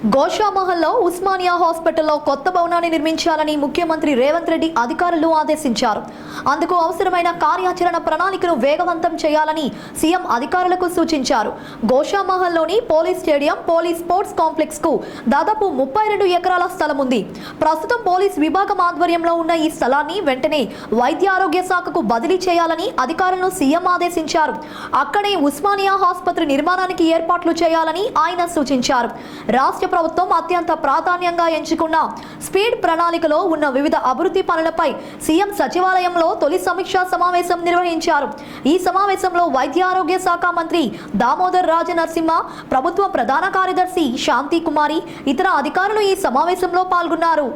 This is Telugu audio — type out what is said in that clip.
గోషామహల్లో ఉస్మానియా హాస్పిటల్లో కొత్త భవనాన్ని నిర్మించాలని ముఖ్యమంత్రి రేవంత్ రెడ్డి అధికారులు ఆదేశించారు. అందుకు అవసరమైన కార్యాచరణ ప్రణాళికను వేగవంతం చేయాలని సీఎం అధికారులకు సూచించారు. గోషామహల్లోని police stadium, police sports complex కు దాదాపు 32 ఎకరాల స్థలం ఉంది. ప్రస్తుతం పోలీస్ విభాగం ఆధ్వర్యంలో ఉన్న ఈ స్థలాన్ని వెంటనే వైద్య ఆరోగ్య శాఖకు బదిలీ చేయాలని అధికారులను సీఎం ఆదేశించారు. అక్కడే ఉస్మానియా ఆసుపత్రి నిర్మాణానికి ఏర్పాట్లు చేయాలని ఆయన సూచించారు. రాష్ట్ర ప్రభుత్వం అత్యంత ప్రాధాన్యంగా ఎంచుకున్న స్పీడ్ ప్రణాళికలో ఉన్న వివిధ అభివృద్ధి పనులపై సీఎం సచివాలయంలో తొలి సమీక్షా సమావేశం నిర్వహించారు. ఈ సమావేశంలో వైద్య ఆరోగ్య శాఖ మంత్రి దామోదర్ రాజనరసింహ, ప్రభుత్వ ప్రధాన కార్యదర్శి శాంతి కుమారి, ఇతర అధికారులు ఈ సమావేశంలో పాల్గొన్నారు.